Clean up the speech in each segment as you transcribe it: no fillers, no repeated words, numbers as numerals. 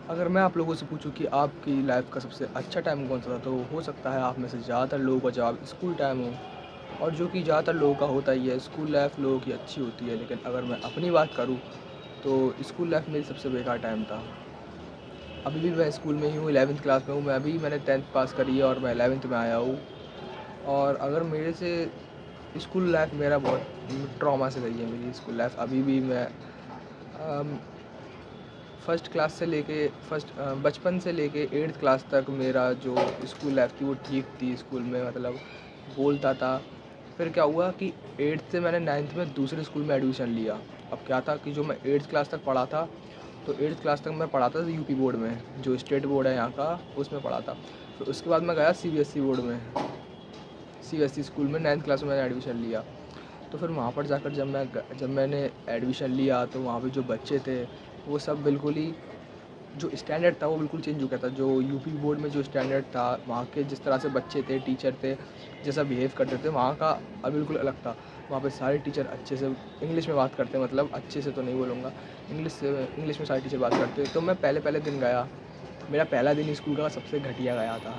अगर मैं आप लोगों से पूछूं कि आपकी लाइफ का सबसे अच्छा टाइम कौन सा था, तो हो सकता है आप में से ज़्यादातर लोगों का जवाब स्कूल टाइम हो। और जो कि ज़्यादातर लोगों का होता ही है, स्कूल लाइफ लोगों की अच्छी होती है। लेकिन अगर मैं अपनी बात करूँ तो स्कूल लाइफ मेरी सबसे बेकार टाइम था। अभी भी मैं स्कूल में ही हूँ, 11th क्लास में हूँ। मैंने 10th पास करी है और मैं 11th में आया हूँ। और अगर मेरे से स्कूल लाइफ मेरा बहुत ट्रॉमा से गई है मेरी स्कूल लाइफ। अभी भी मैं फर्स्ट क्लास से लेके बचपन से लेके 8th क्लास तक मेरा जो स्कूल लाइफ थी वो ठीक थी। स्कूल में मतलब बोलता था। फिर क्या हुआ कि 8th से मैंने 9th में दूसरे स्कूल में एडमिशन लिया। अब क्या था कि जो मैं 8th क्लास तक पढ़ा था, तो 8th क्लास तक मैं पढ़ा था यूपी बोर्ड में, जो स्टेट बोर्ड है यहाँ का, उसमें पढ़ा था। फिर उसके बाद मैं गया सीबीएसई बोर्ड में, सीबीएसई स्कूल में 9th क्लास में मैंने एडमिशन लिया। तो फिर वहाँ पर जाकर जब मैंने एडमिशन लिया, तो वहाँ पे जो बच्चे थे वो सब बिल्कुल ही, जो स्टैंडर्ड था वो बिल्कुल चेंज हो गया था। जो यूपी बोर्ड में जो स्टैंडर्ड था, वहाँ के जिस तरह से बच्चे थे, टीचर थे, जैसा बिहेव करते थे, वहाँ का अब बिल्कुल अलग था। वहाँ पे सारे टीचर अच्छे से इंग्लिश में बात करते हैं, मतलब अच्छे से तो नहीं बोलूँगा, इंग्लिश में सारे टीचर बात करते। तो मैं पहले पहले दिन गया, मेरा पहला दिन स्कूल का सबसे घटिया गया था।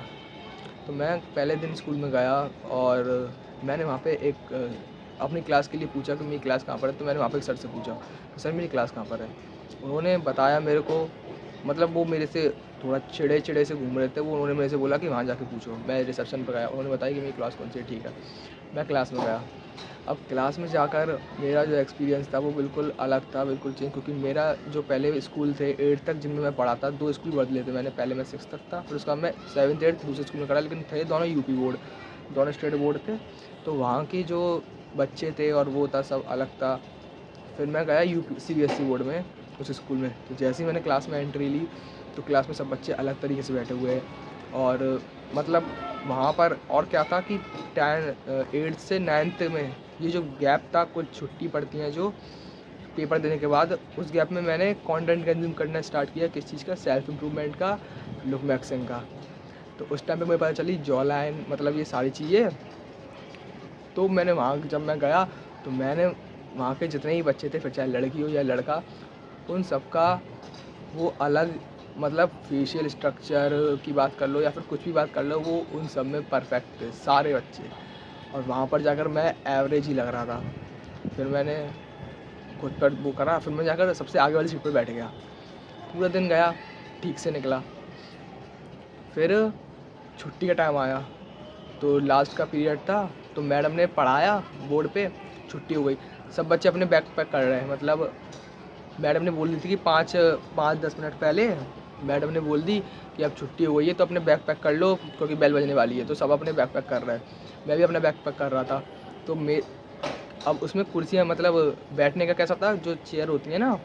तो मैं पहले दिन स्कूल में गया और मैंने वहाँ पे अपनी क्लास के लिए पूछा कि मेरी क्लास कहाँ पर है। तो मैंने वहाँ पे एक सर से पूछा कि सर मेरी क्लास कहाँ पर है। उन्होंने बताया मेरे को, मतलब वो मेरे से थोड़ा चिड़े चिड़े से घूम रहे थे। उन्होंने मेरे से बोला कि वहाँ जाके पूछो। मैं रिसेप्शन पर गया, उन्होंने बताया कि मेरी क्लास कौन सी है। ठीक है, मैं क्लास में गया। अब क्लास में जाकर मेरा जो एक्सपीरियंस था वो बिल्कुल अलग था, बिल्कुल चेंज। क्योंकि मेरा जो पहले स्कूल थे 8 तक जिनमें मैं पढ़ा था, 2 स्कूल बदले थे मैंने। पहले मैं 6 तक था, फिर उसके बाद मैं 7th 8th दूसरे स्कूल में करा, लेकिन थे दोनों यूपी बोर्ड, दोनों स्टेट बोर्ड थे। तो वहाँ के जो बच्चे थे और वो था, सब अलग था। फिर मैं गया यूपी सीबीएसई बोर्ड में, उस स्कूल में। तो जैसे ही मैंने क्लास में एंट्री ली, तो क्लास में सब बच्चे अलग तरीके से बैठे हुए हैं। और मतलब वहाँ पर और क्या था कि 8th से 9th में ये जो गैप था, कुछ छुट्टी पड़ती हैं जो पेपर देने के बाद, उस गैप में मैंने कंटेंट कंज्यूम करना स्टार्ट किया। किस चीज़ का? सेल्फ इम्प्रूवमेंट का, लुक मैक्सिंग का। तो उस टाइम पे मुझे पता चली जॉ लाइन, मतलब ये सारी चीज़ें। तो मैंने वहाँ जब मैं गया, तो मैंने वहाँ के जितने ही बच्चे थे, फिर चाहे लड़की हो या लड़का, उन सब का वो अलग, मतलब फेशियल स्ट्रक्चर की बात कर लो या फिर कुछ भी बात कर लो, वो उन सब में परफेक्ट थे सारे बच्चे। और वहाँ पर जाकर मैं एवरेज ही लग रहा था। फिर मैंने खुद पर वो करा, फिर मैं जाकर सबसे आगे वाली सीट पर बैठ गया। पूरा दिन गया, ठीक से निकला। फिर छुट्टी का टाइम आया, तो लास्ट का पीरियड था। तो मैडम ने पढ़ाया बोर्ड पे, छुट्टी हो गई। सब बच्चे अपने बैग पैक कर रहे हैं। मतलब मैडम ने बोल दी थी कि 5-10 मिनट पहले मैडम ने बोल दी कि अब छुट्टी हो गई है, तो अपने बैग पैक कर लो क्योंकि बेल बजने वाली है। तो सब अपने बैग पैक कर रहे हैं, मैं भी अपना बैग पैक कर रहा था। तो अब उसमें कुर्सियाँ, मतलब बैठने का कैसा था, जो चेयर होती है ना,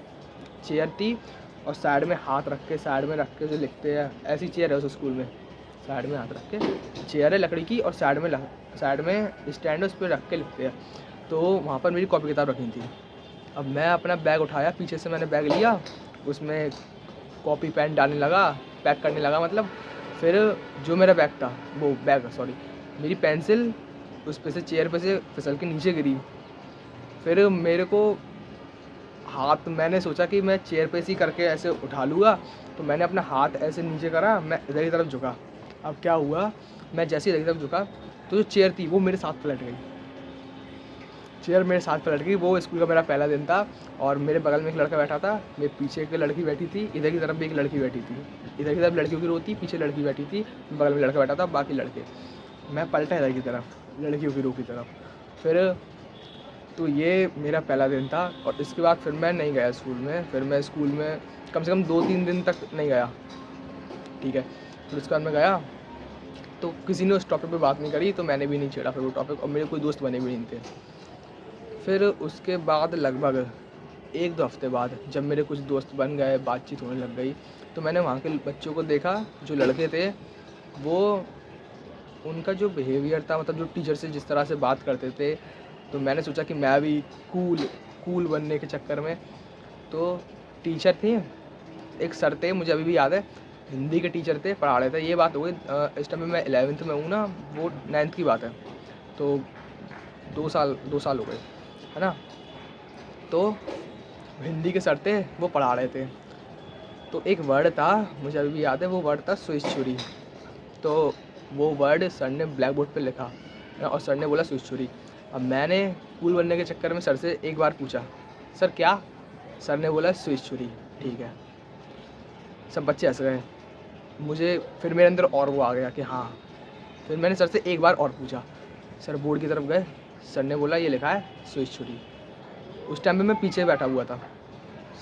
चेयर थी। और साइड में हाथ रख के, साइड में रख के जो लिखते हैं, ऐसी चेयर है उस स्कूल में। साइड में हाथ रख के चेयर है लकड़ी की, और साइड में स्टैंड है, उस पर रख के लिखते हैं। तो वहाँ पर मेरी कॉपी किताब रखी थी। अब मैं अपना बैग उठाया, पीछे से मैंने बैग लिया, उसमें कॉपी पेन डालने लगा, पैक करने लगा मतलब। फिर जो मेरा बैग था, वो बैग सॉरी, मेरी पेंसिल उस पे से, चेयर पे से फिसल के नीचे गिरी। फिर मेरे को हाथ, मैंने सोचा कि मैं चेयर पे से ही करके ऐसे उठा लूँगा। तो मैंने अपना हाथ ऐसे नीचे करा, मैं इधर की तरफ झुका। अब क्या हुआ, मैं जैसे ही इधर की तरफ झुका, तो जो चेयर थी वो मेरे साथ पलट गई। चेयर मेरे साथ पलट गई। वो स्कूल का मेरा पहला दिन था। और मेरे बगल में एक लड़का बैठा था, मेरे पीछे एक लड़की बैठी थी, इधर की तरफ भी एक लड़की बैठी थी। इधर की तरफ लड़कियों की रो थी, पीछे लड़की बैठी थी, बगल में लड़का बैठा था, बाकी लड़के। मैं पलटा इधर की तरफ, लड़कियों की रो की तरफ। फिर तो ये मेरा पहला दिन था। और इसके बाद फिर मैं नहीं गया स्कूल में। फिर मैं स्कूल में कम से कम 2-3 दिन तक नहीं गया। ठीक है, फिर उसके बाद मैं गया, तो किसी ने उस टॉपिक पे बात नहीं करी, तो मैंने भी नहीं छेड़ा फिर वो टॉपिक, और मेरे कोई दोस्त बने भी नहीं थे। फिर उसके बाद लगभग 1-2 हफ्ते बाद जब मेरे कुछ दोस्त बन गए, बातचीत होने लग गई, तो मैंने वहाँ के बच्चों को देखा, जो लड़के थे वो, उनका जो बिहेवियर था, मतलब जो टीचर से जिस तरह से बात करते थे, तो मैंने सोचा कि मैं भी कूल कूल बनने के चक्कर में, तो टीचर थे, एक सर थे, मुझे अभी भी याद है, हिंदी के टीचर थे, पढ़ा रहे थे। ये बात हो गई इस टाइम में मैं 11th में हूँ ना, वो 9th की बात है। तो 2 साल हो गए, है ना। तो हिंदी के सर थे, वो पढ़ा रहे थे। तो एक वर्ड था, मुझे अभी भी याद है, वो वर्ड था स्विच छुरी। तो वो वर्ड सर ने ब्लैक बोर्ड पे लिखा और सर ने बोला स्विच छुरी। अब मैंने कूल बनने के चक्कर में सर से एक बार पूछा, सर क्या? सर ने बोला स्विच छुरी। ठीक है, सब बच्चे हंस गए। मुझे फिर मेरे अंदर और वो आ गया कि हाँ। फिर मैंने सर से एक बार और पूछा, सर बोर्ड की तरफ गए, सर ने बोला ये लिखा है स्विच छुरी। उस टाइम पे मैं पीछे बैठा हुआ था।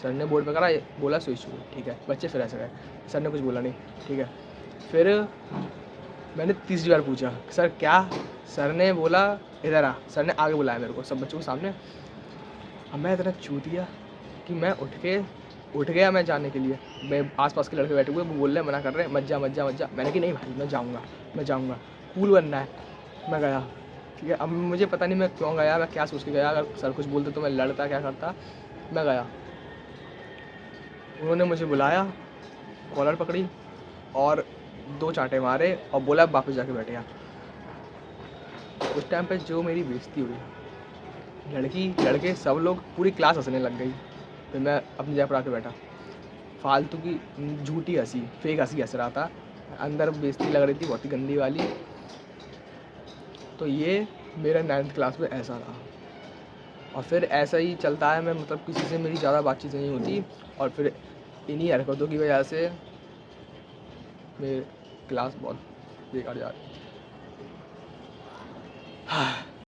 सर ने बोर्ड पे करा, बोला स्विच छुरी। ठीक है, बच्चे फिर हंस गए, सर ने कुछ बोला नहीं। ठीक है, फिर मैंने तीसरी बार पूछा, सर क्या? सर ने बोला इधर आ। सर ने आगे बुलाया मेरे को सब बच्चों के सामने। अब मैं इतना चूतिया कि मैं उठ गया मैं जाने के लिए। मैं आसपास के लड़के बैठे हुए, वो बोल रहे हैं, मना कर रहे हैं, मत जा मत जा मत जा। मैंने कि नहीं भाई मैं जाऊँगा, कूल बनना है। मैं गया। ठीक है, अब मुझे पता नहीं मैं क्यों गया, मैं क्या सोच के गया। अगर सर कुछ बोलते तो मैं लड़ता, क्या करता। मैं गया, उन्होंने मुझे बुलाया, कॉलर पकड़ी और 2 चांटे मारे और बोला वापस जाके बैठ जा। उस टाइम पे जो मेरी बेइज्जती हुई, लड़की लड़के सब लोग, पूरी क्लास हंसने लग गई। फिर मैं अपनी जगह पर आके बैठा। फालतू की झूठी हंसी, फेक हंसी हंस रहा था, अंदर बेइज्जती लग रही थी बहुत ही गंदी वाली। तो ये मेरा 9th क्लास में ऐसा रहा। और फिर ऐसा ही चलता है, मैं मतलब किसी से मेरी ज़्यादा बातचीत नहीं होती और फिर इन्हीं हरकतों की वजह से मेरी क्लास बहुत बेकार जा रही है।